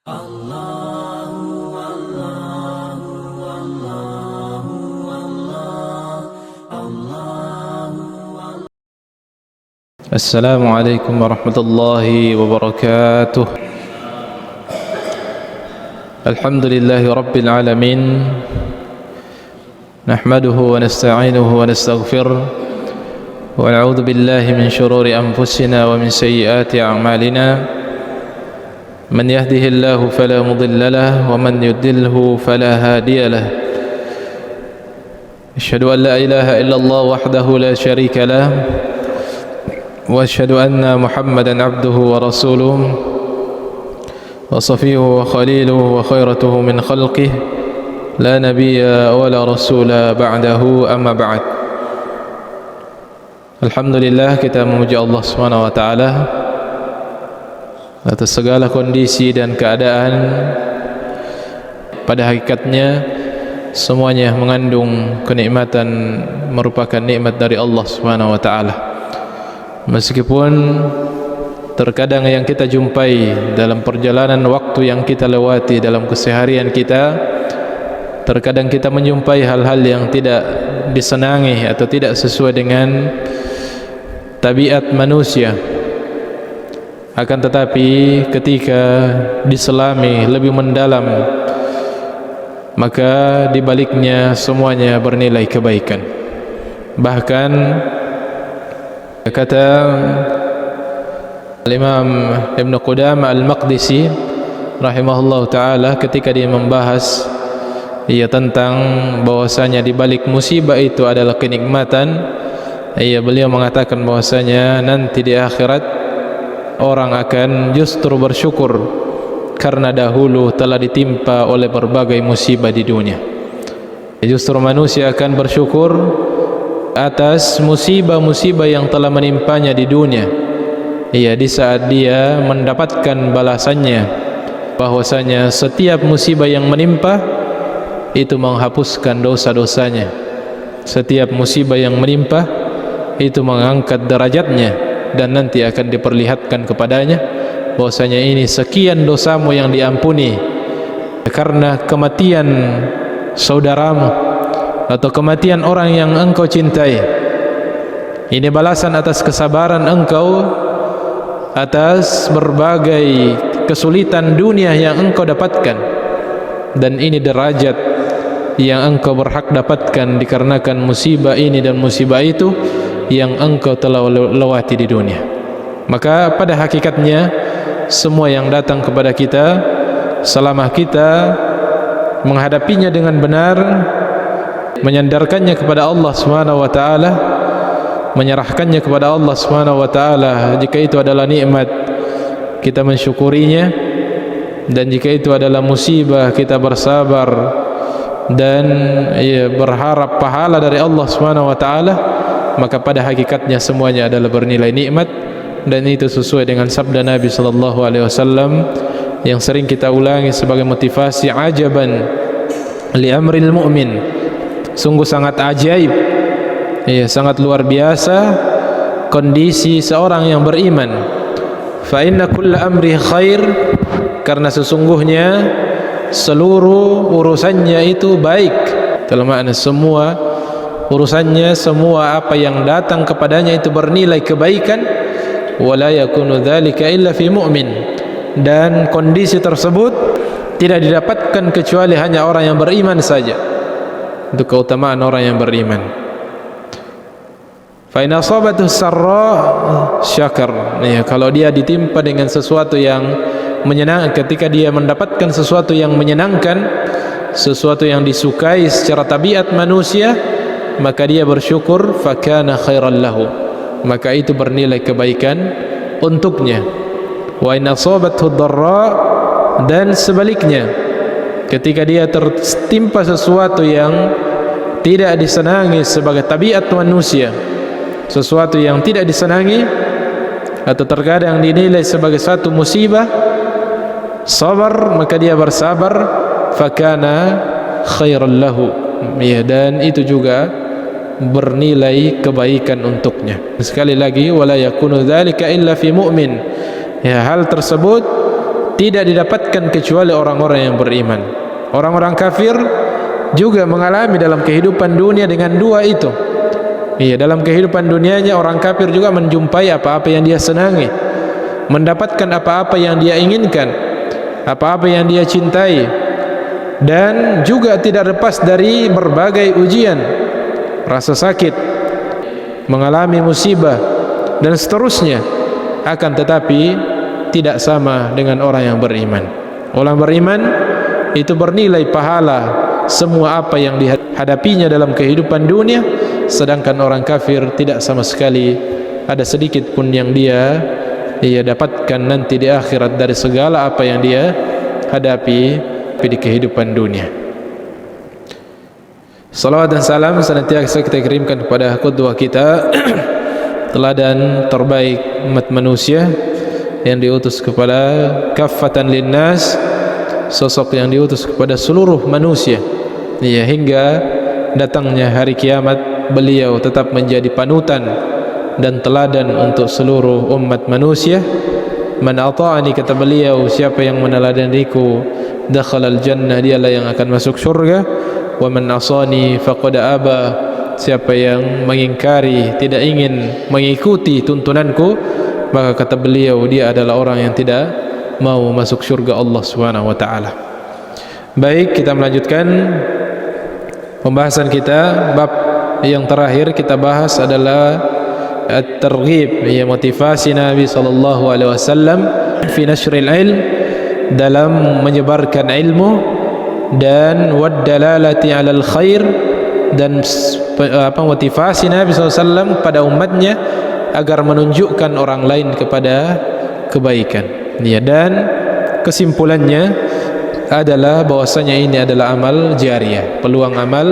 Assalamualaikum warahmatullahi wabarakatuh. Alhamdulillahi rabbil alamin. Nahmaduhu wa nasta'inuhu wa nastaghfiruh wa na'udzu billahi min shururi anfusina wa min sayyiati a'malina. Man yahdihillahu fala mudilla lahu wa man yudlilhu fala hadiya lahu. Asyhadu an la ilaha illallah wahdahu la syarika lahu وأشهد أن محمدًا عبده ورسوله وصفيه وخليله وخيرته من خلقه لا نبي ولا رسول بعده أما بعد. Alhamdulillah, kita memuji Allah Subhanahu wa taala atas segala kondisi dan keadaan. Pada hakikatnya semuanya mengandung kenikmatan, merupakan nikmat dari Allah Subhanahu wa taala. Meskipun terkadang yang kita jumpai dalam perjalanan waktu yang kita lewati dalam keseharian kita, terkadang kita menjumpai hal-hal yang tidak disenangi atau tidak sesuai dengan tabiat manusia. Akan tetapi ketika diselami lebih mendalam, maka di baliknya semuanya bernilai kebaikan. Bahkan kata Imam Ibn Qudamah Al-Maqdisi rahimahullah ta'ala ketika dia membahas tentang bahwasanya di balik musibah itu adalah kenikmatan, beliau mengatakan bahwasanya nanti di akhirat orang akan justru bersyukur karena dahulu telah ditimpa oleh berbagai musibah di dunia. Justru manusia akan bersyukur atas musibah-musibah yang telah menimpanya di dunia. Di saat dia mendapatkan balasannya, bahwasanya setiap musibah yang menimpa itu menghapuskan dosa-dosanya. Setiap musibah yang menimpa itu mengangkat derajatnya, dan nanti akan diperlihatkan kepadanya bahwasanya ini sekian dosamu yang diampuni karena kematian saudaramu atau kematian orang yang engkau cintai. Ini balasan atas kesabaran engkau atas berbagai kesulitan dunia yang engkau dapatkan, dan ini derajat yang engkau berhak dapatkan dikarenakan musibah ini dan musibah itu yang engkau telah lewati di dunia. Maka pada hakikatnya semua yang datang kepada kita, selama kita menghadapinya dengan benar, menyandarkannya kepada Allah Subhanahu wa taala, menyerahkannya kepada Allah Subhanahu wa taala, jika itu adalah nikmat kita mensyukurinya, dan jika itu adalah musibah kita bersabar dan berharap pahala dari Allah Subhanahu wa taala, maka pada hakikatnya semuanya adalah bernilai nikmat. Dan itu sesuai dengan sabda Nabi sallallahu alaihi wasallam yang sering kita ulangi sebagai motivasi, ajaban li amril mu'min. Sungguh sangat ajaib, sangat luar biasa kondisi seorang yang beriman. Fa inna kulla amri khair, karena sesungguhnya seluruh urusannya itu baik. Dalam makna semua urusannya, semua apa yang datang kepadanya itu bernilai kebaikan. Wala yakunu dzalika illa fi mu'min, dan kondisi tersebut tidak didapatkan kecuali hanya orang yang beriman saja. Itu keutamaan orang yang beriman. Fa in asabathu sarra syakar. Kalau dia ditimpa dengan sesuatu yang menyenangkan, ketika dia mendapatkan sesuatu yang menyenangkan, sesuatu yang disukai secara tabiat manusia, maka dia bersyukur, fa kana khairan lahu, maka itu bernilai kebaikan untuknya. Wa in asabathu dharra, dan sebaliknya, ketika dia tertimpa sesuatu yang tidak disenangi sebagai tabiat manusia, sesuatu yang tidak disenangi atau terkadang dinilai sebagai satu musibah, sabar, maka dia bersabar, fakana khairan lahu, dan itu juga bernilai kebaikan untuknya. Sekali lagi, wala yakunu dzalika illa fi mu'min. Hal tersebut tidak didapatkan kecuali orang-orang yang beriman. Orang-orang kafir juga mengalami dalam kehidupan dunia dengan dua itu. Iya, dalam kehidupan dunianya orang kafir juga menjumpai apa-apa yang dia senangi, mendapatkan apa-apa yang dia inginkan, apa-apa yang dia cintai, dan juga tidak lepas dari berbagai ujian, rasa sakit, mengalami musibah dan seterusnya. Akan tetapi tidak sama dengan orang yang beriman. Orang beriman itu bernilai pahala semua apa yang dihadapinya dalam kehidupan dunia, sedangkan orang kafir tidak sama sekali ada sedikit pun yang dia dapatkan nanti di akhirat dari segala apa yang dia hadapi di kehidupan dunia. Salawat dan salam senantiasa kita kirimkan kepada qudwah kita, teladan terbaik umat manusia yang diutus kepada kaffatan linnas, sosok yang diutus kepada seluruh manusia. Hingga datangnya hari kiamat, beliau tetap menjadi panutan dan teladan untuk seluruh umat manusia. Man ata'ani, kata beliau, siapa yang meneladaniku, dakhalal jannah, dialah yang akan masuk surga. Wa man asani faqad aba, siapa yang mengingkari, tidak ingin mengikuti tuntunanku, maka kata beliau, dia adalah orang yang tidak mau masuk surga Allah Subhanahu wa taala. Baik, kita melanjutkan pembahasan kita. Bab yang terakhir kita bahas adalah at-targhib, motivasi Nabi sallallahu alaihi wasallam fi nashril ilm, dalam menyebarkan ilmu, dan wad dalalati alal khair, dan motivasi Nabi SAW pada umatnya agar menunjukkan orang lain kepada kebaikan. Dan kesimpulannya adalah bahwasanya ini adalah amal jariyah, peluang amal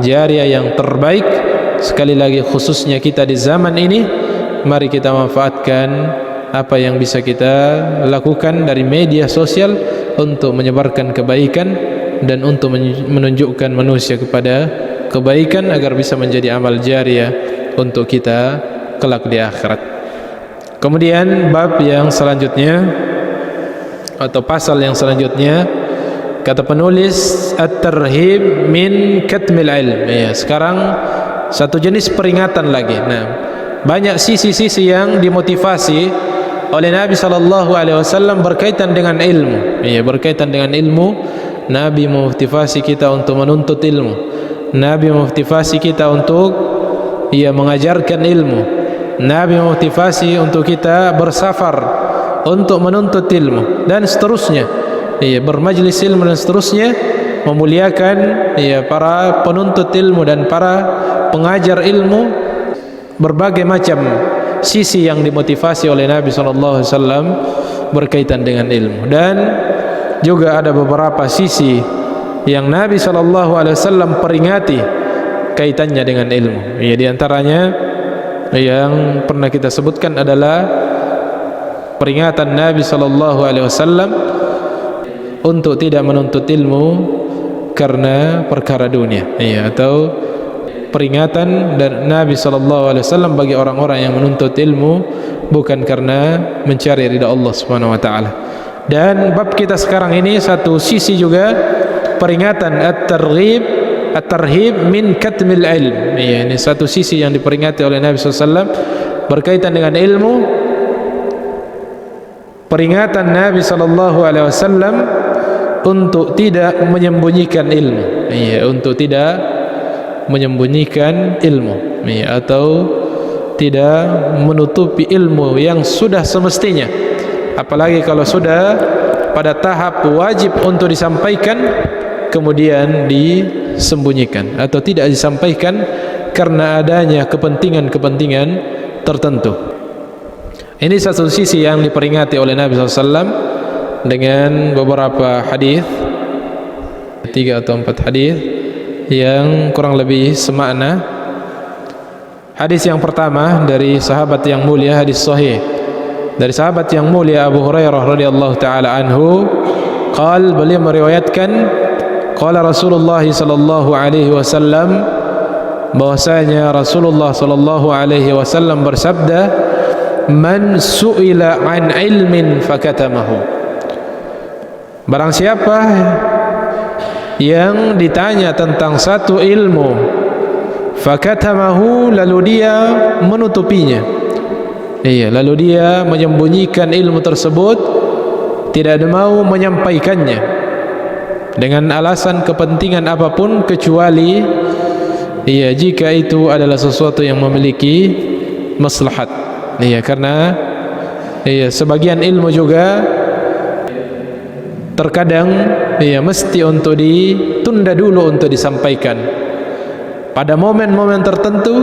jariyah yang terbaik. Sekali lagi, khususnya kita di zaman ini, mari kita manfaatkan apa yang bisa kita lakukan dari media sosial untuk menyebarkan kebaikan dan untuk menunjukkan manusia kepada kebaikan agar bisa menjadi amal jariyah untuk kita kelak di akhirat. Kemudian bab yang selanjutnya atau pasal yang selanjutnya, kata penulis, at-tarhib min katmil ilm. Sekarang satu jenis peringatan lagi. Banyak sisi-sisi yang dimotivasi oleh Nabi sallallahu alaihi wasallam berkaitan dengan ilmu. Berkaitan dengan ilmu, Nabi memotivasi kita untuk menuntut ilmu. Nabi memotivasi kita untuk mengajarkan ilmu. Nabi memotivasi untuk kita bersafar untuk menuntut ilmu dan seterusnya. Bermajlis ilmu dan seterusnya, memuliakan para penuntut ilmu dan para pengajar ilmu. Berbagai macam sisi yang dimotivasi oleh Nabi SAW berkaitan dengan ilmu, dan juga ada beberapa sisi yang Nabi SAW peringati kaitannya dengan ilmu. Di antaranya yang pernah kita sebutkan adalah peringatan Nabi SAW untuk tidak menuntut ilmu karena perkara dunia, atau peringatan dari Nabi SAW bagi orang-orang yang menuntut ilmu bukan karena mencari ridha Allah Subhanahu wa taala. Dan bab kita sekarang ini satu sisi juga peringatan at-tarhib min katmil ilm. Ini satu sisi yang diperingati oleh Nabi SAW berkaitan dengan ilmu. Peringatan Nabi SAW untuk tidak menyembunyikan ilmu, untuk tidak menyembunyikan ilmu, atau tidak menutupi ilmu yang sudah semestinya, apalagi kalau sudah pada tahap wajib untuk disampaikan kemudian disembunyikan atau tidak disampaikan karena adanya kepentingan-kepentingan tertentu. Ini satu sisi yang diperingati oleh Nabi SAW dengan beberapa hadis, 3 atau 4 hadis yang kurang lebih semakna. Hadis yang pertama dari sahabat yang mulia, hadis sahih dari sahabat yang mulia Abu Hurairah radhiyallahu taala anhu, beliau meriwayatkan qala Rasulullah sallallahu alaihi wasallam, bahwasanya Rasulullah sallallahu alaihi wasallam bersabda, man su'ila an ilmin fakatamahu, Barang siapa yang ditanya tentang satu ilmu fakatamahu, lalu dia menutupinya, lalu dia menyembunyikan ilmu tersebut, tidak mau menyampaikannya dengan alasan kepentingan apapun, kecuali jika itu adalah sesuatu yang memiliki maslahat. Karena sebagian ilmu juga terkadang mesti untuk ditunda dulu untuk disampaikan pada momen-momen tertentu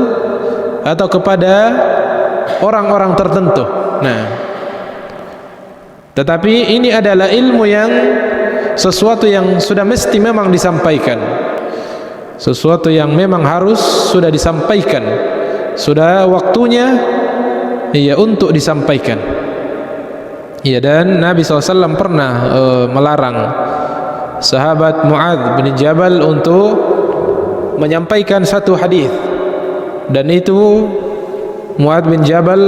atau kepada orang-orang tertentu. Tetapi ini adalah ilmu yang sesuatu yang sudah mesti memang disampaikan, sesuatu yang memang harus sudah disampaikan, sudah waktunya untuk disampaikan. Dan Nabi SAW pernah melarang sahabat Mu'adz bin Jabal untuk menyampaikan satu hadis, dan itu Mu'adz bin Jabal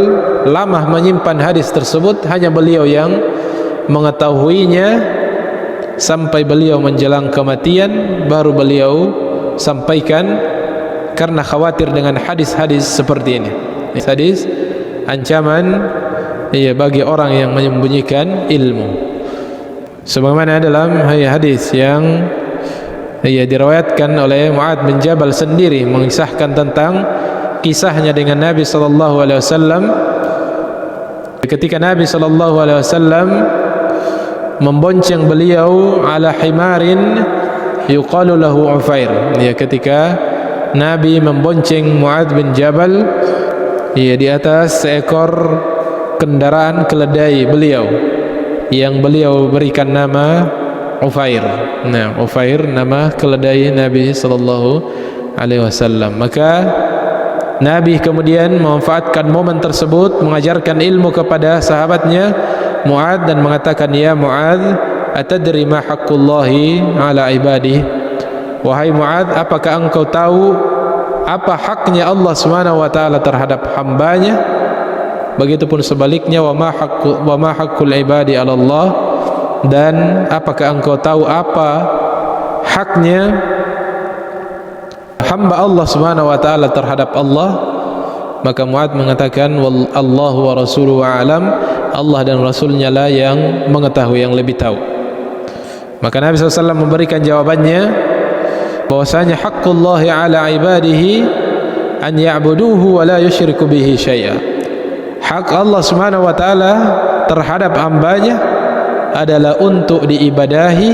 lama menyimpan hadis tersebut, hanya beliau yang mengetahuinya sampai beliau menjelang kematian baru beliau sampaikan, karena khawatir dengan hadis-hadis seperti ini, hadis ancaman bagi orang yang menyembunyikan ilmu. Sebagaimana dalam hadis yang diriwayatkan oleh Mu'adz bin Jabal sendiri, mengisahkan tentang kisahnya dengan Nabi SAW ketika Nabi SAW membonceng beliau ala himarin yuqalu lahu Ufair. Ketika Nabi membonceng Mu'adz bin Jabal di atas seekor kendaraan keledai beliau yang beliau berikan nama Ufair. Ufair nama keledai Nabi SAW. Maka Nabi kemudian memanfaatkan momen tersebut, mengajarkan ilmu kepada sahabatnya Mu'adz dan mengatakan, ya Mu'adz, atadri ma haqqullahi ala ibadihi? Wahai Mu'adz, apakah engkau tahu apa haknya Allah Subhanahu wa taala terhadap hambanya? Begitupun sebaliknya, wa ma haqqul ibadi 'ala Allah, dan apakah engkau tahu apa haknya hamba Allah Subhanahu wa taala terhadap Allah? Maka Mu'adz mengatakan, wallahu wa rasuluhu a'lam, Allah dan Rasulnya lah yang mengetahui, yang lebih tahu. Maka Nabi SAW memberikan jawabannya bahwasanya haqqullahi 'ala ibadihi an ya'buduhu wa la yusyriku bihi syai'a. Hak Allah Subhanahu wa taala terhadap hambanya adalah untuk diibadahi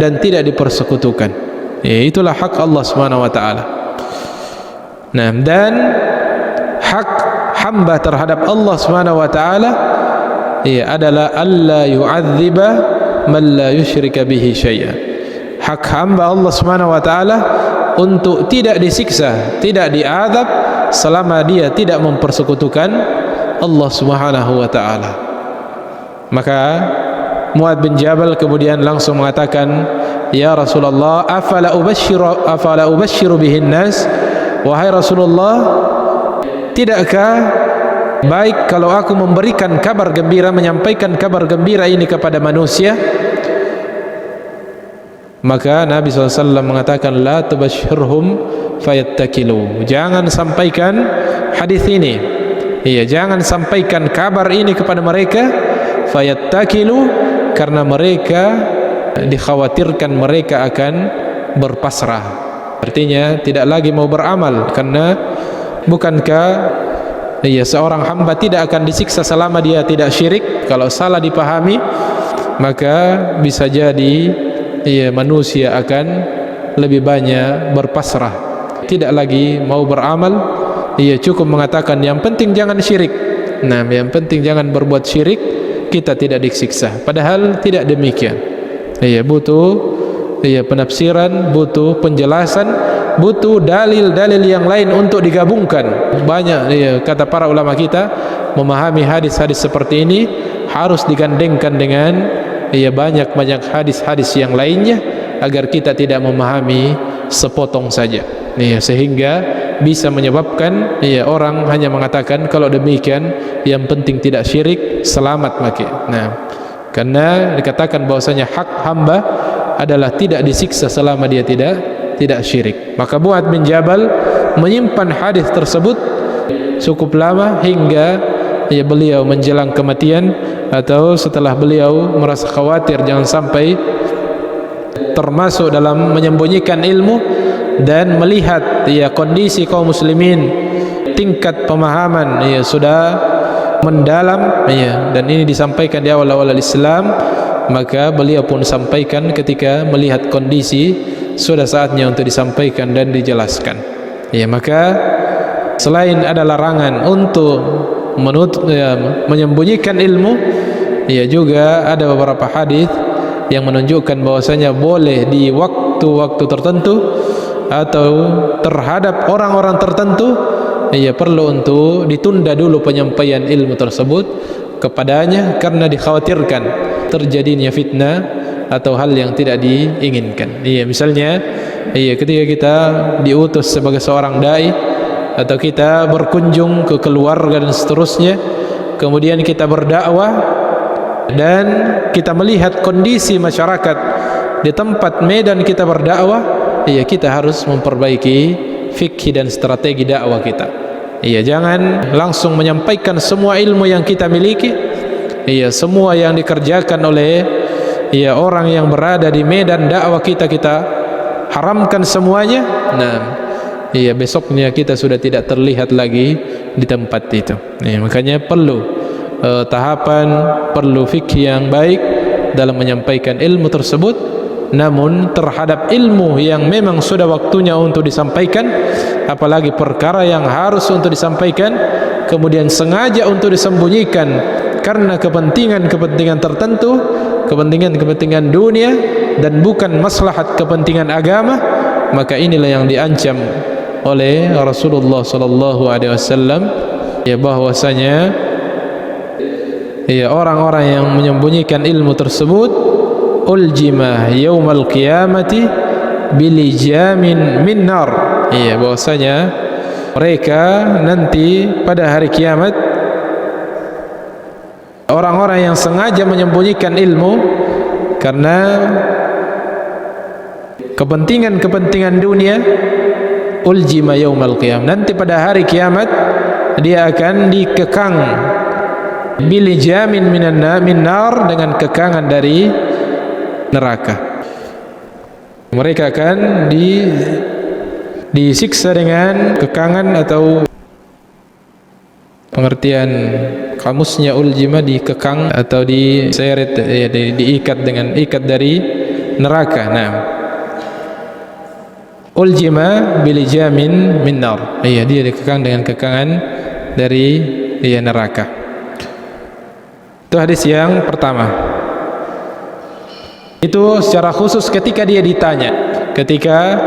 dan tidak dipersekutukan. Itulah hak Allah Subhanahu wa taala. Dan hak hamba terhadap Allah Subhanahu wa taala adalah alla yu'adziba man la yusyrika bihi syai'a. Hak hamba Allah Subhanahu wa taala untuk tidak disiksa, tidak diazab selama dia tidak mempersekutukan Allah Subhanahu wa taala. Maka Mu'adz bin Jabal kemudian langsung mengatakan, ya Rasulullah, afala ubashiru bihin nas? Wahai Rasulullah, tidakkah baik kalau aku memberikan kabar gembira, menyampaikan kabar gembira ini kepada manusia? Maka Nabi SAW mengatakan, la tubashirhum fayattakilu. Jangan sampaikan hadis ini, jangan sampaikan kabar ini kepada mereka, fayattakilu, karena mereka dikhawatirkan mereka akan berpasrah, artinya tidak lagi mau beramal. Karena bukankah seorang hamba tidak akan disiksa selama dia tidak syirik? Kalau salah dipahami, maka bisa jadi manusia akan lebih banyak berpasrah, tidak lagi mau beramal. Cukup mengatakan yang penting jangan syirik. Yang penting jangan berbuat syirik, kita tidak disiksa. Padahal tidak demikian. Butuh penafsiran, butuh penjelasan, butuh dalil-dalil yang lain untuk digabungkan. Banyak kata para ulama kita, memahami hadis-hadis seperti ini harus digandengkan dengan banyak-banyak hadis-hadis yang lainnya, agar kita tidak memahami sepotong saja, sehingga bisa menyebabkan orang hanya mengatakan kalau demikian yang penting tidak syirik, selamat maka. Karena dikatakan bahwasanya hak hamba adalah tidak disiksa selama dia tidak syirik. Maka Mu'adz bin Jabal menyimpan hadis tersebut cukup lama hingga beliau menjelang kematian, atau setelah beliau merasa khawatir jangan sampai termasuk dalam menyembunyikan ilmu dan melihat kondisi kaum muslimin, tingkat pemahaman sudah mendalam dan ini disampaikan di awal-awal Islam, maka beliau pun sampaikan ketika melihat kondisi sudah saatnya untuk disampaikan dan dijelaskan. Maka selain ada larangan untuk menyembunyikan ilmu, juga ada beberapa hadis yang menunjukkan bahwasanya boleh di waktu-waktu tertentu atau terhadap orang-orang tertentu perlu untuk ditunda dulu penyampaian ilmu tersebut kepadanya karena dikhawatirkan terjadinya fitnah atau hal yang tidak diinginkan. Misalnya ketika kita diutus sebagai seorang dai atau kita berkunjung ke keluarga dan seterusnya, kemudian kita berdakwah dan kita melihat kondisi masyarakat di tempat medan kita berdakwah, kita harus memperbaiki fikih dan strategi dakwah kita. Jangan langsung menyampaikan semua ilmu yang kita miliki, semua yang dikerjakan oleh orang yang berada di medan dakwah kita haramkan semuanya. Besoknya kita sudah tidak terlihat lagi di tempat itu. Makanya perlu tahapan, perlu fikih yang baik dalam menyampaikan ilmu tersebut. Namun terhadap ilmu yang memang sudah waktunya untuk disampaikan, apalagi perkara yang harus untuk disampaikan kemudian sengaja untuk disembunyikan karena kepentingan-kepentingan tertentu, kepentingan-kepentingan dunia dan bukan maslahat kepentingan agama, maka inilah yang diancam oleh Rasulullah sallallahu alaihi wasallam, bahwasanya orang-orang yang menyembunyikan ilmu tersebut uljimah yaumal qiyamati bilijamin min nar. Bahwasanya mereka nanti pada hari kiamat, orang-orang yang sengaja menyembunyikan ilmu karena kepentingan-kepentingan dunia, uljima yaumal qiyam, nanti pada hari kiamat dia akan dikekang bilijamin min nar, dengan kekangan dari neraka. Mereka akan disiksa dengan kekangan, atau pengertian kamusnya uljima dikekang atau diseret, diikat dengan ikat dari neraka. Uljima bilijamin min nar, dia dikekang dengan kekangan dari neraka. Itu hadis yang pertama. Itu secara khusus ketika dia ditanya, ketika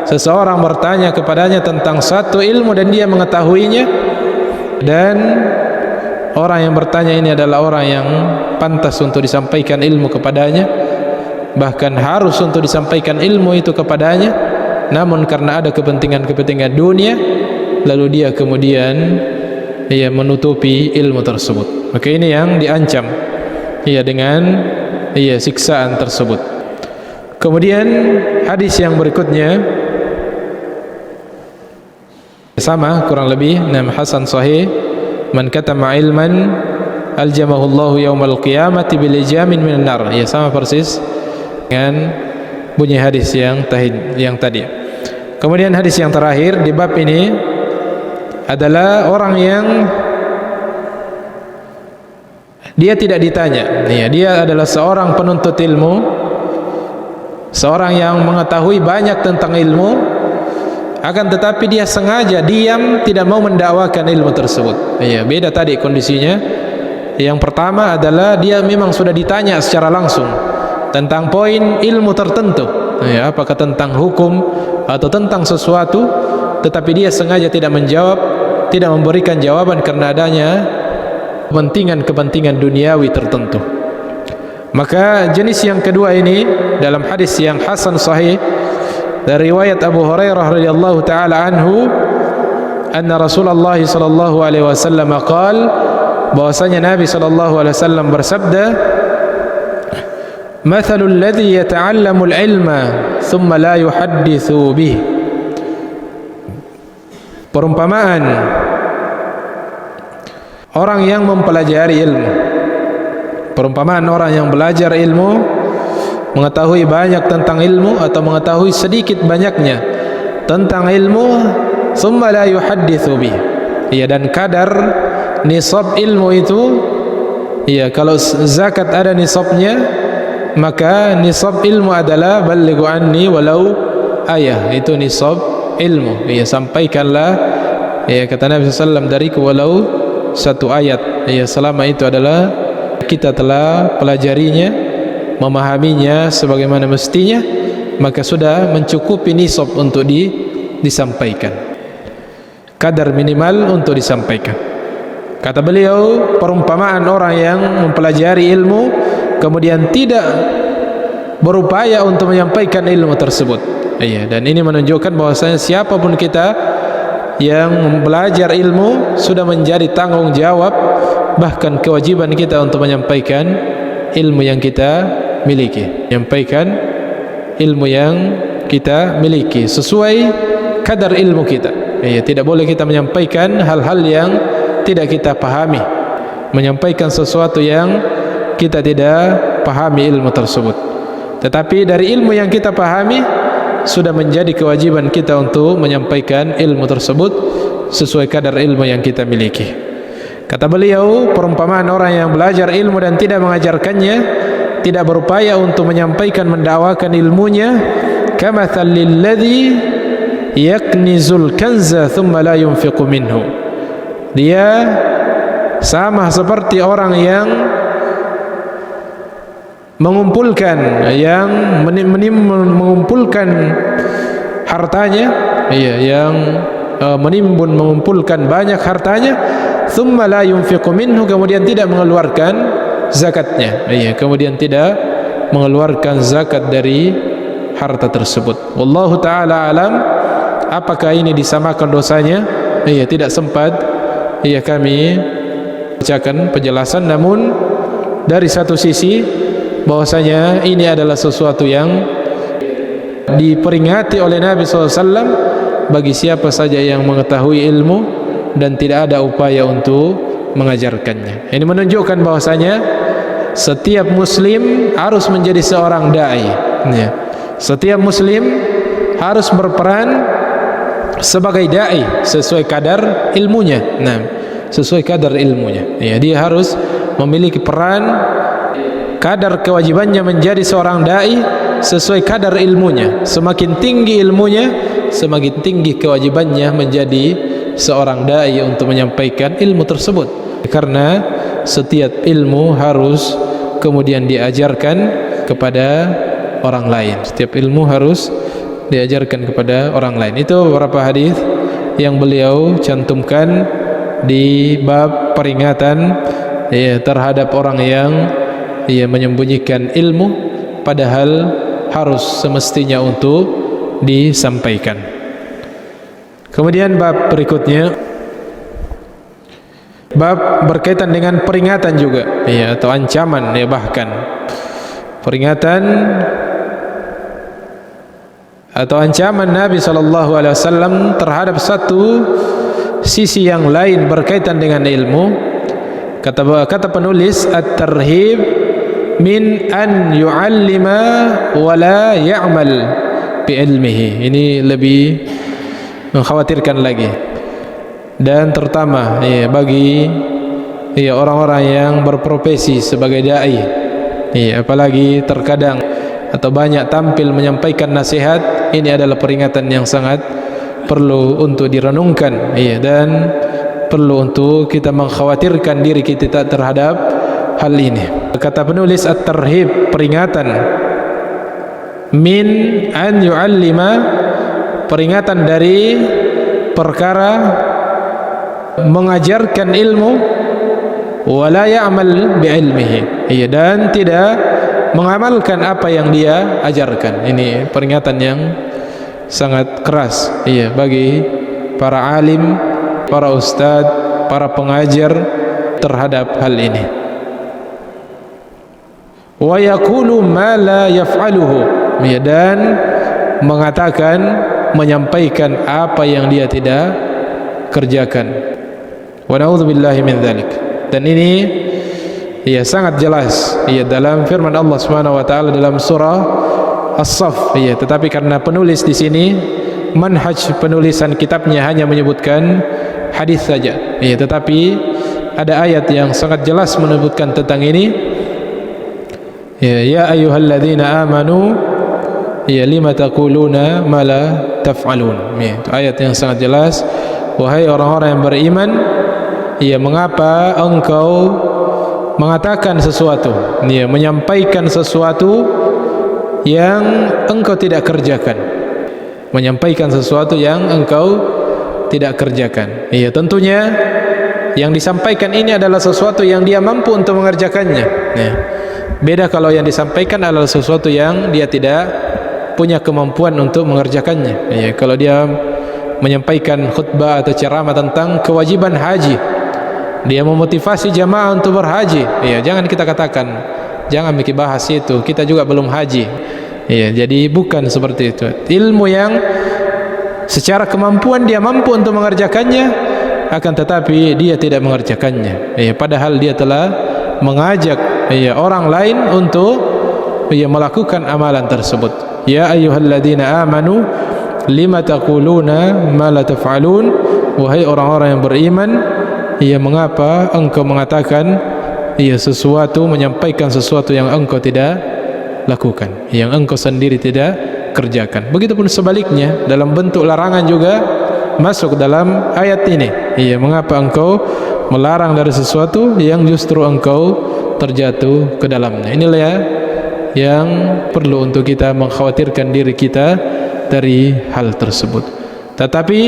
seseorang bertanya kepadanya tentang satu ilmu dan dia mengetahuinya, dan orang yang bertanya ini adalah orang yang pantas untuk disampaikan ilmu kepadanya, bahkan harus untuk disampaikan ilmu itu kepadanya, namun karena ada kepentingan-kepentingan dunia, lalu dia kemudian menutupi ilmu tersebut. Maka ini yang diancam dengan siksaan tersebut. Kemudian hadis yang berikutnya sama kurang lebih, hasan sahih, man katama ilman aljamahullahu yaumal qiyamati bilijamin minan nar. Sama persis dengan bunyi hadis yang tadi. Kemudian hadis yang terakhir di bab ini adalah orang yang dia tidak ditanya, dia adalah seorang penuntut ilmu, seorang yang mengetahui banyak tentang ilmu, akan tetapi dia sengaja diam, tidak mau mendakwakan ilmu tersebut. Beda tadi kondisinya. Yang pertama adalah dia memang sudah ditanya secara langsung tentang poin ilmu tertentu, apakah tentang hukum atau tentang sesuatu, tetapi dia sengaja tidak menjawab, tidak memberikan jawaban karena adanya kepentingan duniawi tertentu. Maka jenis yang kedua ini dalam hadis yang hasan sahih dari riwayat Abu Hurairah radhiyallahu taala anhu, anna Rasulullah sallallahu alaihi wasallam qaal, bahwasanya Nabi sallallahu alaihi wasallam bersabda, mathalul ladzi yata'allamul ilma thumma la yuhadditsu bih. Perumpamaan orang yang mempelajari ilmu. Perumpamaan orang yang belajar ilmu, mengetahui banyak tentang ilmu atau mengetahui sedikit banyaknya tentang ilmu, thumma la yuhadditsu bih. Ya, dan kadar nisab ilmu itu, ya, kalau zakat ada nisabnya, maka nisab ilmu adalah balighu anni walau ayah. Itu nisab ilmu. Ya, sampaikanlah, ya, kata Nabi SAW, dariku walau satu ayat. Ya, selama itu adalah kita telah pelajarinya, memahaminya sebagaimana mestinya, maka sudah mencukupi nisab untuk disampaikan, kadar minimal untuk disampaikan. Kata beliau, perumpamaan orang yang mempelajari ilmu kemudian tidak berupaya untuk menyampaikan ilmu tersebut. Iya, dan ini menunjukkan bahwasanya siapapun kita yang belajar ilmu sudah menjadi tanggung jawab, bahkan kewajiban kita untuk menyampaikan ilmu yang kita miliki, menyampaikan ilmu yang kita miliki sesuai kadar ilmu kita. Ya, tidak boleh kita menyampaikan hal-hal yang tidak kita pahami, menyampaikan sesuatu yang kita tidak pahami ilmu tersebut. Tetapi dari ilmu yang kita pahami, sudah menjadi kewajiban kita untuk menyampaikan ilmu tersebut sesuai kadar ilmu yang kita miliki. Kata beliau, perumpamaan orang yang belajar ilmu dan tidak mengajarkannya, tidak berupaya untuk menyampaikan, mendakwakan ilmunya, kamathalil ladzi yaknizul kanza thumma la yunfiqu minhu. Dia sama seperti orang yang mengumpulkan, mengumpulkan hartanya, iya, yang menimbun, mengumpulkan banyak hartanya, thumma la yunfiqu minhu, kemudian tidak mengeluarkan zakatnya, iya, kemudian tidak mengeluarkan zakat dari harta tersebut. Wallahu ta'ala alam. Apakah ini disamakan dosanya? Iya, tidak sempat kami bacakan penjelasan, namun dari satu sisi bahwasanya ini adalah sesuatu yang diperingati oleh Nabi SAW bagi siapa saja yang mengetahui ilmu dan tidak ada upaya untuk mengajarkannya. Ini menunjukkan bahwasanya setiap muslim harus menjadi seorang dai. Ya. Setiap muslim harus berperan sebagai dai sesuai kadar ilmunya. Nah, sesuai kadar ilmunya. Ya, dia harus memiliki peran, kadar kewajibannya menjadi seorang dai sesuai kadar ilmunya. Semakin tinggi ilmunya, semakin tinggi kewajibannya menjadi seorang dai untuk menyampaikan ilmu tersebut. Karena setiap ilmu harus kemudian diajarkan kepada orang lain. Setiap ilmu harus diajarkan kepada orang lain. Itu beberapa hadis yang beliau cantumkan di bab peringatan, ya, terhadap orang yang menyembunyikan ilmu padahal harus semestinya untuk disampaikan. Kemudian bab berikutnya, bab berkaitan dengan peringatan juga, ya, atau ancaman, ya, bahkan peringatan atau ancaman Nabi SAW terhadap satu sisi yang lain berkaitan dengan ilmu. Kata penulis, at-tarhib min an yu'allima wa la ya'mal bi ilmihi. Ini lebih mengkhawatirkan lagi, dan terutama, ya, bagi, ya, orang-orang yang berprofesi sebagai dai, ya, apalagi terkadang atau banyak tampil menyampaikan nasihat. Ini adalah peringatan yang sangat perlu untuk direnungkan, ya, dan perlu untuk kita mengkhawatirkan diri kita terhadap hal ini. Kata penulis, at-tarhib, peringatan, min an yu'allima, peringatan dari perkara mengajarkan ilmu, wala ya'mal bi ilmihi, ya, dan tidak mengamalkan apa yang dia ajarkan. Ini peringatan yang sangat keras, iya, bagi para alim, para ustadz, para pengajar terhadap hal ini. wa yaqulu ma la yaf'aluhu, ya, dan mengatakan, menyampaikan apa yang dia tidak kerjakan. Wa na'udzubillahi min dzalik. Dan ini ya sangat jelas ya dalam firman Allah Subhanahu wa taala dalam surah As-Saff, ya, tetapi karena penulis di sini manhaj penulisan kitabnya hanya menyebutkan hadis saja, ya, tetapi ada ayat yang sangat jelas menyebutkan tentang ini. Ya ayyuhalladzina amanu ya lima taquluna ma la taf'alun. Ya, itu ayat yang sangat jelas. Wahai orang-orang yang beriman, ya, mengapa engkau mengatakan sesuatu, ya, menyampaikan sesuatu yang engkau tidak kerjakan, menyampaikan sesuatu yang engkau tidak kerjakan. Ya, tentunya yang disampaikan ini adalah sesuatu yang dia mampu untuk mengerjakannya, ya. Beda kalau yang disampaikan adalah sesuatu yang dia tidak punya kemampuan untuk mengerjakannya, ya. Kalau dia menyampaikan khutbah atau ceramah tentang kewajiban haji, dia memotivasi jamaah untuk berhaji, ya, jangan kita katakan, jangan bikin bahas itu, kita juga belum haji, ya. Jadi bukan seperti itu. Ilmu yang secara kemampuan dia mampu untuk mengerjakannya, akan tetapi dia tidak mengerjakannya, ya, padahal dia telah mengajak, ya, orang lain untuk, ya, melakukan amalan tersebut. Ya ayyuhalladzina amanu lima taquluna ma la taf'alun, wahai orang-orang yang beriman, ya, mengapa engkau mengatakan, ya, sesuatu, menyampaikan sesuatu yang engkau tidak lakukan, yang engkau sendiri tidak kerjakan. Begitupun sebaliknya, dalam bentuk larangan juga masuk dalam ayat ini, ya, mengapa engkau melarang dari sesuatu yang justru engkau terjatuh ke dalamnya. Inilah ya yang perlu untuk kita mengkhawatirkan diri kita dari hal tersebut. Tetapi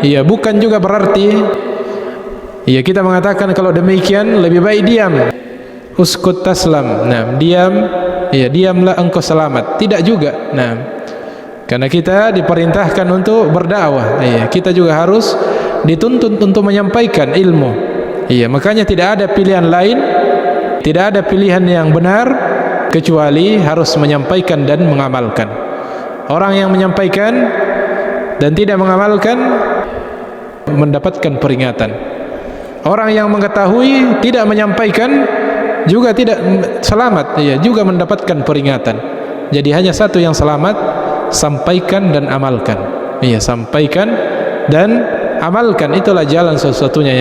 ya bukan juga berarti ya kita mengatakan kalau demikian lebih baik diam, uskut taslam, nah, diam, ya, diamlah engkau selamat. Tidak juga. Nah, karena kita diperintahkan untuk berdakwah, ya, kita juga harus dituntut untuk menyampaikan ilmu, iya, makanya tidak ada pilihan lain, tidak ada pilihan yang benar kecuali harus menyampaikan dan mengamalkan. Orang yang menyampaikan dan tidak mengamalkan mendapatkan peringatan. Orang yang mengetahui tidak menyampaikan juga tidak selamat, ya, juga mendapatkan peringatan. Jadi hanya satu yang selamat, sampaikan dan amalkan. Iya, sampaikan dan amalkan, itulah jalan satu-satunya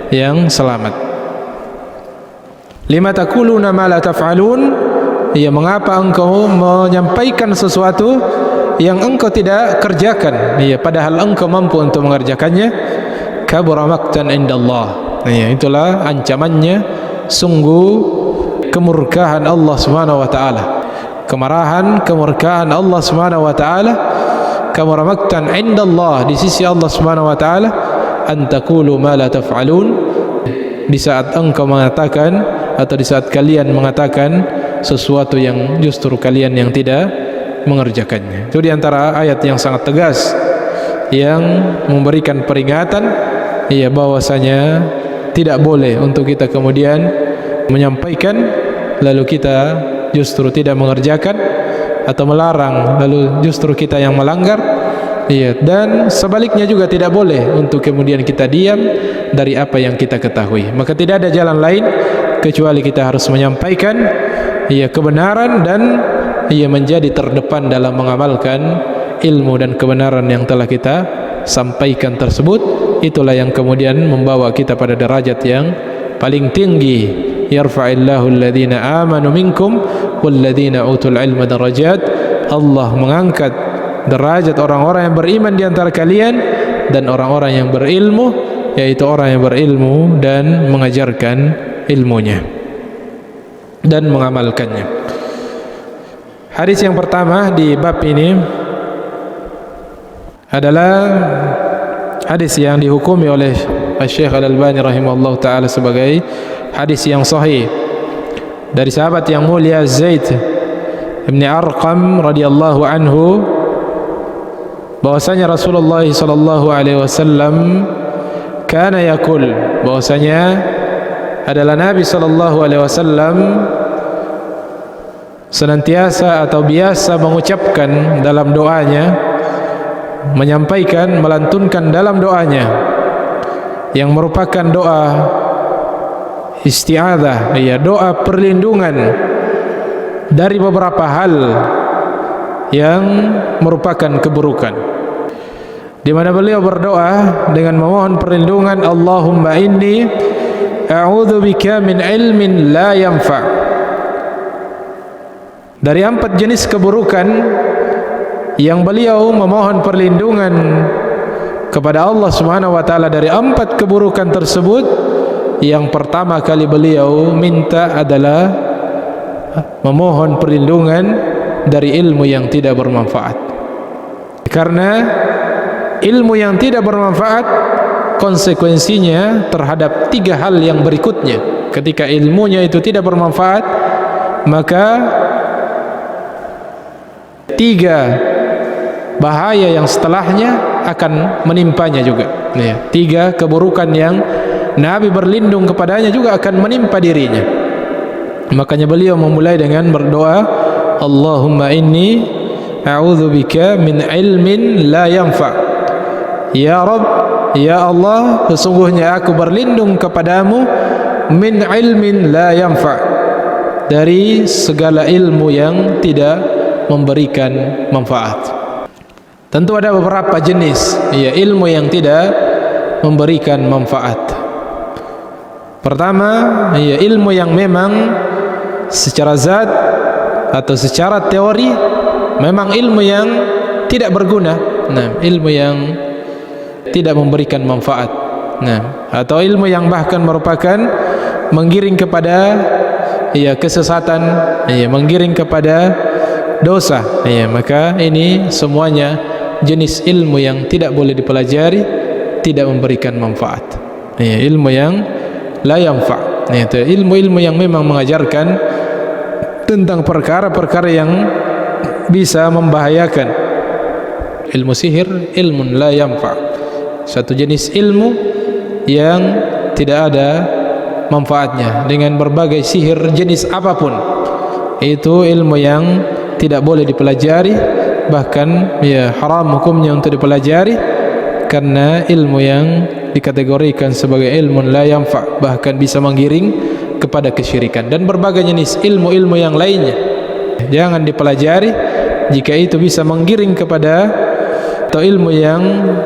yang selamat. Lima taquluna ma la taf'alun, ya, mengapa engkau menyampaikan sesuatu yang engkau tidak kerjakan, ya, padahal engkau mampu untuk mengerjakannya. Kabura maqtan indallah, ya, itulah ancamannya, sungguh kemurkaan Allah Subhanahu wa taala, kemurkaan Allah Subhanahu wa taala. Kabura maqtan indallah, di sisi Allah Subhanahu wa taala, an taqulu ma la taf'alun, di saat engkau mengatakan atau di saat kalian mengatakan sesuatu yang justru kalian yang tidak mengerjakannya. Itu diantara ayat yang sangat tegas yang memberikan peringatan, ya, bahwasanya tidak boleh untuk kita kemudian menyampaikan lalu kita justru tidak mengerjakan, atau melarang lalu justru kita yang melanggar, ya, dan sebaliknya juga tidak boleh untuk kemudian kita diam dari apa yang kita ketahui. Maka tidak ada jalan lain kecuali kita harus menyampaikan, ya, kebenaran dan, ya, menjadi terdepan dalam mengamalkan ilmu dan kebenaran yang telah kita sampaikan tersebut. Itulah yang kemudian membawa kita pada derajat yang paling tinggi. Yarfa'illahu alladhina amanu minkum walladhina utul ilma darajat. Allah mengangkat derajat orang-orang yang beriman di antara kalian dan orang-orang yang berilmu, yaitu orang yang berilmu dan mengajarkan ilmunya dan mengamalkannya. Hadis yang pertama di bab ini adalah hadis yang dihukumi oleh Syekh Al-Albani rahimahullah ta'ala sebagai hadis yang sahih dari sahabat yang mulia Zaid bin Arqam radhiyallahu anhu, bahwasanya Rasulullah sallallahu alaihi wasallam kana yaqul, bahwasanya adalah Nabi sallallahu alaihi wasallam senantiasa atau biasa mengucapkan dalam doanya, menyampaikan, melantunkan dalam doanya yang merupakan doa isti'adzah, ya, doa perlindungan dari beberapa hal yang merupakan keburukan, di mana beliau berdoa dengan memohon perlindungan, Allahumma inni a'udzubika min ilmin la yanfa'. Dari 4 jenis keburukan yang beliau memohon perlindungan kepada Allah Subhanahu wa taala, dari 4 keburukan tersebut, yang pertama kali beliau minta adalah memohon perlindungan dari ilmu yang tidak bermanfaat. Karena ilmu yang tidak bermanfaat konsekuensinya terhadap 3 hal yang berikutnya. Ketika ilmunya itu tidak bermanfaat, maka 3 bahaya yang setelahnya akan menimpanya juga, ya. 3 keburukan yang Nabi berlindung kepadanya juga akan menimpa dirinya. Makanya beliau memulai dengan berdoa, Allahumma inni a'udzubika min ilmin la yanfa'. Ya Rabb, ya Allah, sesungguhnya aku berlindung kepadamu min ilmin la yanfa', dari segala ilmu yang tidak memberikan manfaat. Tentu ada beberapa jenis, ya, ilmu yang tidak memberikan manfaat. Pertama, ya, ilmu yang memang secara zat atau secara teori memang ilmu yang tidak berguna. Nah, ilmu yang tidak memberikan manfaat. Nah, atau ilmu yang bahkan merupakan menggiring kepada, ya, kesesatan, ya, menggiring kepada dosa, ya, maka ini semuanya jenis ilmu yang tidak boleh dipelajari, tidak memberikan manfaat, ya, ilmu yang la yanfa', ya, itu ilmu-ilmu yang memang mengajarkan tentang perkara-perkara yang bisa membahayakan. Ilmu sihir ilmun la yanfa', satu jenis ilmu yang tidak ada manfaatnya. Dengan berbagai sihir jenis apapun, itu ilmu yang tidak boleh dipelajari, bahkan, ya, haram hukumnya untuk dipelajari, karena ilmu yang dikategorikan sebagai ilmun la yanfa', bahkan bisa menggiring kepada kesyirikan. Dan berbagai jenis ilmu-ilmu yang lainnya jangan dipelajari jika itu bisa menggiring kepada, atau ilmu yang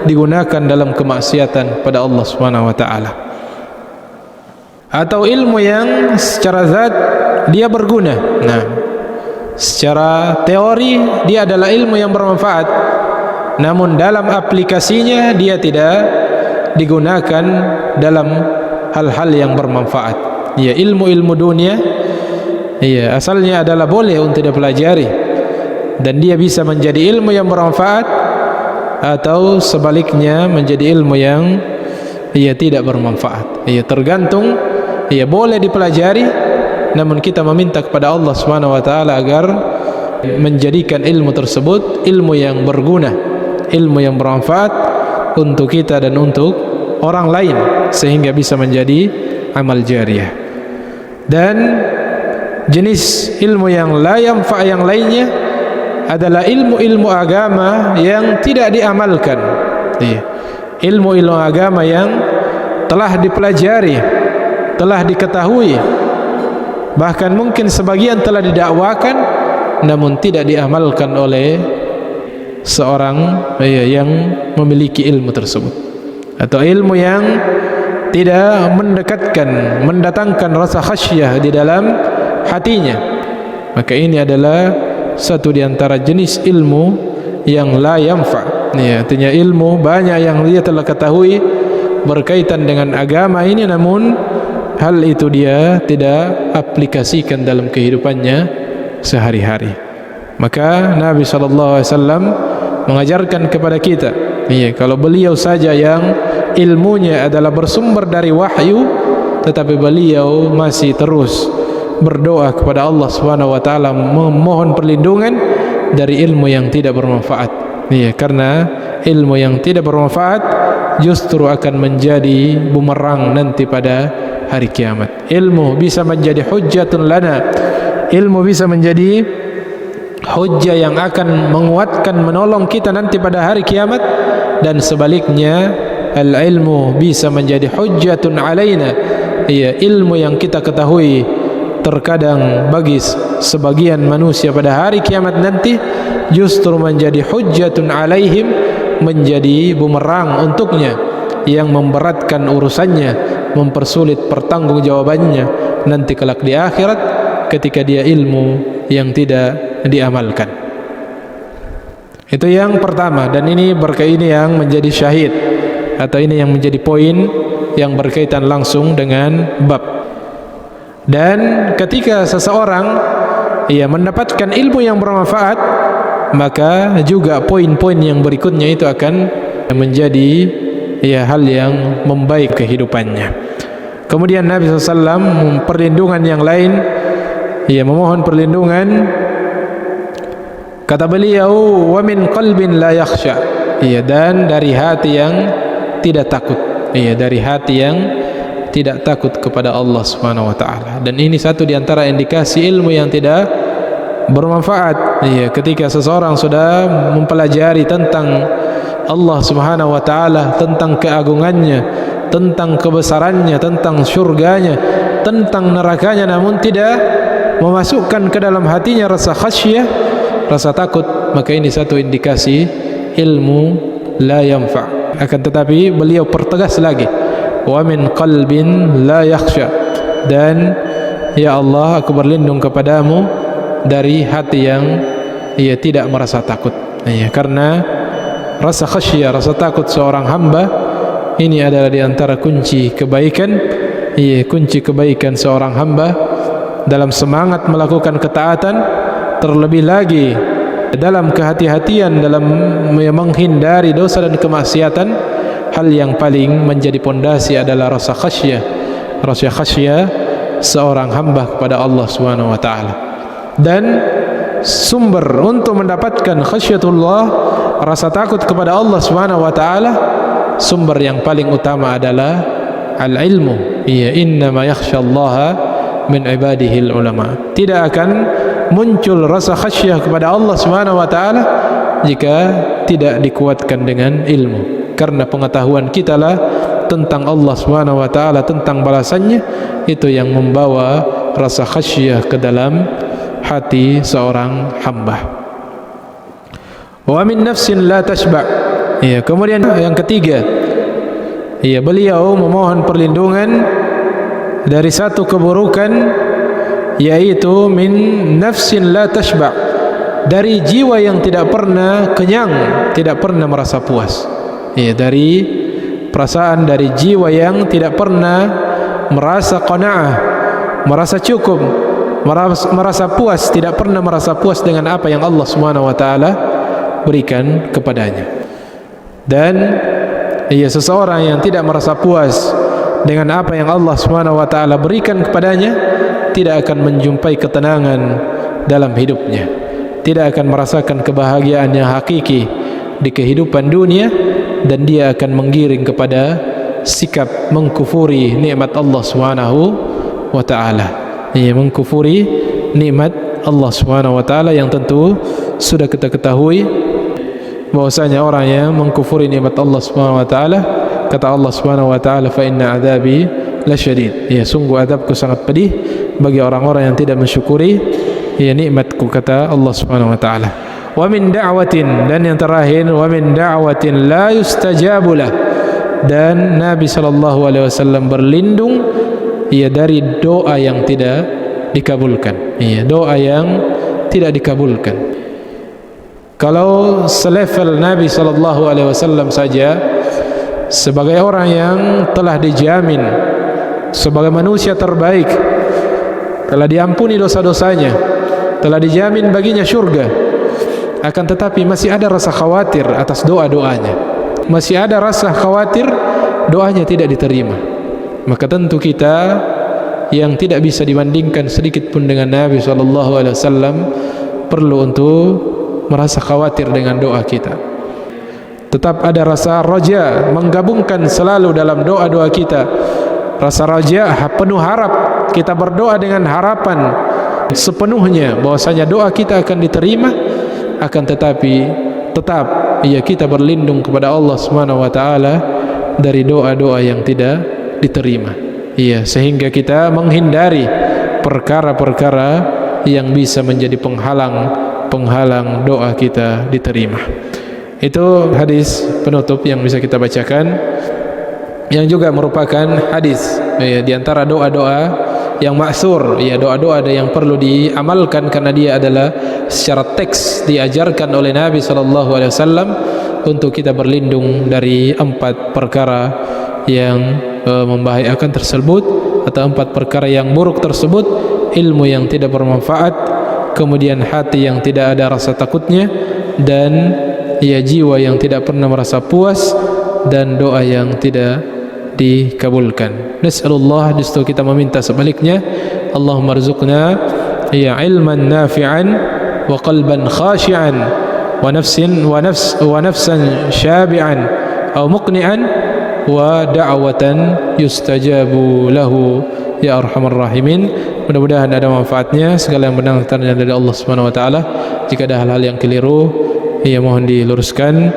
digunakan dalam kemaksiatan pada Allah Subhanahu wa taala, atau ilmu yang secara zat dia berguna. Nah, secara teori dia adalah ilmu yang bermanfaat, namun dalam aplikasinya dia tidak digunakan dalam hal-hal yang bermanfaat. Ya, ilmu-ilmu dunia, ya, asalnya adalah boleh untuk dipelajari dan dia bisa menjadi ilmu yang bermanfaat, atau sebaliknya menjadi ilmu yang, ya, tidak bermanfaat. Ya, tergantung, ya, boleh dipelajari, namun kita meminta kepada Allah Subhanahu wa taala agar menjadikan ilmu tersebut ilmu yang berguna, ilmu yang bermanfaat untuk kita dan untuk orang lain, sehingga bisa menjadi amal jariyah. Dan jenis ilmu yang la yanfa' yang lainnya adalah ilmu-ilmu agama yang tidak diamalkan. Ilmu-ilmu agama yang telah dipelajari, telah diketahui, bahkan mungkin sebagian telah didakwakan, namun tidak diamalkan oleh seorang, ya, yang memiliki ilmu tersebut, atau ilmu yang tidak mendekatkan, mendatangkan rasa khasyah di dalam hatinya. Maka ini adalah satu di antara jenis ilmu yang la yanfa'. Ya, artinya ilmu banyak yang dia telah ketahui berkaitan dengan agama ini, namun hal itu dia tidak aplikasikan dalam kehidupannya sehari-hari. Maka Nabi SAW mengajarkan kepada kita, ya, kalau beliau saja yang ilmunya adalah bersumber dari wahyu, tetapi beliau masih terus berdoa kepada Allah Subhanahu wa taala, memohon perlindungan dari ilmu yang tidak bermanfaat. Ya, karena ilmu yang tidak bermanfaat justru akan menjadi bumerang nanti pada hari kiamat. Ilmu bisa menjadi hujjatun lana, ilmu bisa menjadi hujjah yang akan menguatkan, menolong kita nanti pada hari kiamat, dan sebaliknya al-ilmu bisa menjadi hujjatun alaina, ilmu yang kita ketahui terkadang bagi sebagian manusia pada hari kiamat nanti justru menjadi hujjatun alaihim, menjadi bumerang untuknya yang memberatkan urusannya, mempersulit pertanggungjawabannya nanti kelak di akhirat ketika dia ilmu yang tidak diamalkan. Itu yang pertama, dan ini yang menjadi syahid, atau ini yang menjadi poin yang berkaitan langsung dengan bab. Dan ketika seseorang mendapatkan ilmu yang bermanfaat, maka juga poin-poin yang berikutnya itu akan menjadi hal yang membaik kehidupannya. Kemudian Nabi SAW perlindungan yang lain, memohon perlindungan, kata beliau, wa min qalbin la yakhsha, dan dari hati yang tidak takut, dari hati yang tidak takut kepada Allah Subhanahu wa taala. Dan ini satu di antara indikasi ilmu yang tidak bermanfaat. Ketika seseorang sudah mempelajari tentang Allah Subhanahu wa taala, tentang keagungannya, tentang kebesarannya, tentang surganya, tentang nerakanya, namun tidak memasukkan ke dalam hatinya rasa khasyah, rasa takut, maka ini satu indikasi ilmu la yanfa'. Akan tetapi beliau pertegas lagi, wa min qalbin la yakhsha, dan ya Allah, aku berlindung kepadamu dari hati yang tidak merasa takut. Karena rasa khasyah, rasa takut seorang hamba ini adalah di antara kunci kebaikan, kunci kebaikan seorang hamba dalam semangat melakukan ketaatan, terlebih lagi dalam kehati-hatian dalam menghindari dosa dan kemaksiatan. Hal yang paling menjadi pondasi adalah rasa khasyah, rasa khasyah seorang hamba kepada Allah Subhanahu wa taala. Dan sumber untuk mendapatkan khasyatullah, rasa takut kepada Allah Subhanahu wa taala, sumber yang paling utama adalah al-ilmu. Innama yakhsyallaha min ibadihi ulama. Tidak akan muncul rasa khasyah kepada Allah Subhanahu wa taala jika tidak dikuatkan dengan ilmu. Karena pengetahuan kita lah tentang Allah Subhanahu wa taala, tentang balasannya, itu yang membawa rasa khasyah ke dalam hati seorang hamba. Wa min nafsin la tashba'. Kemudian yang ketiga, beliau memohon perlindungan dari satu keburukan, yaitu min nafsin la tashba', dari jiwa yang tidak pernah kenyang, tidak pernah merasa puas. Dari perasaan, dari jiwa yang tidak pernah merasa qanaah, merasa cukup, merasa puas, tidak pernah merasa puas dengan apa yang Allah Subhanahu wa taala berikan kepadanya. Dan seseorang yang tidak merasa puas dengan apa yang Allah Subhanahu wa taala berikan kepadanya tidak akan menjumpai ketenangan dalam hidupnya, tidak akan merasakan kebahagiaan yang hakiki di kehidupan dunia, dan dia akan menggiring kepada sikap mengkufuri nikmat Allah Subhanahu wa taala. Mengkufuri nikmat Allah Subhanahu wa taala yang tentu sudah kita ketahui bahwasanya orang yang mengkufuri nikmat Allah Subhanahu wa taala, kata Allah Subhanahu wa taala, fa inna adzabi lasyadid. Sungguh adabku sangat pedih bagi orang-orang yang tidak mensyukuri nikmatku, kata Allah Subhanahu wa taala. Wa min da'watin, dan yang terakhir, wa min da'watin la yustajabu lah, dan Nabi sallallahu alaihi wasallam berlindung dari doa yang tidak dikabulkan. Doa yang tidak dikabulkan. Kalau selevel Nabi sallallahu alaihi wasallam saja, sebagai orang yang telah dijamin sebagai manusia terbaik, telah diampuni dosa-dosanya, telah dijamin baginya syurga, akan tetapi masih ada rasa khawatir atas doa-doanya, masih ada rasa khawatir doanya tidak diterima. Maka tentu kita yang tidak bisa dibandingkan sedikit pun dengan Nabi SAW perlu untuk merasa khawatir dengan doa kita. Tetap ada rasa raja, menggabungkan selalu dalam doa-doa kita rasa raja, penuh harap. Kita berdoa dengan harapan sepenuhnya bahwasanya doa kita akan diterima, akan tetapi tetap kita berlindung kepada Allah Subhanahu wa taala dari doa-doa yang tidak diterima. Sehingga kita menghindari perkara-perkara yang bisa menjadi penghalang doa kita diterima. Itu hadis penutup yang bisa kita bacakan, yang juga merupakan hadis di antara doa-doa yang ma'thur, doa-doa ada yang perlu diamalkan karena dia adalah secara teks diajarkan oleh Nabi SAW untuk kita berlindung dari 4 perkara yang membahayakan tersebut, atau 4 perkara yang buruk tersebut: ilmu yang tidak bermanfaat, kemudian hati yang tidak ada rasa takutnya, dan jiwa yang tidak pernah merasa puas, dan doa yang tidak dikabulkan. Nas'alullah, justru kita meminta sebaliknya, Allahumma rzuqna ilman nafi'an wa qalban khashi'an wa nafsan syabi'an aw muqni'an wa da'watan yustajabu lahu ya arhamar rahimin. Mudah-mudahan ada manfaatnya. Segala yang benar dari Allah Subhanahu wa taala. Jika ada hal-hal yang keliru, mohon diluruskan,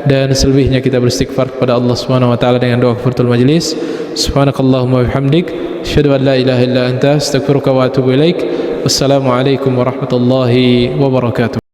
dan selebihnya kita beristighfar kepada Allah Subhanahu wa taala dengan doa kafaratul majlis. Subhanakallahumma wa bihamdik, asyhadu an la ilaha illa anta, astaghfiruka wa atubu ilaik. Wassalamualaikum warahmatullahi wabarakatuh.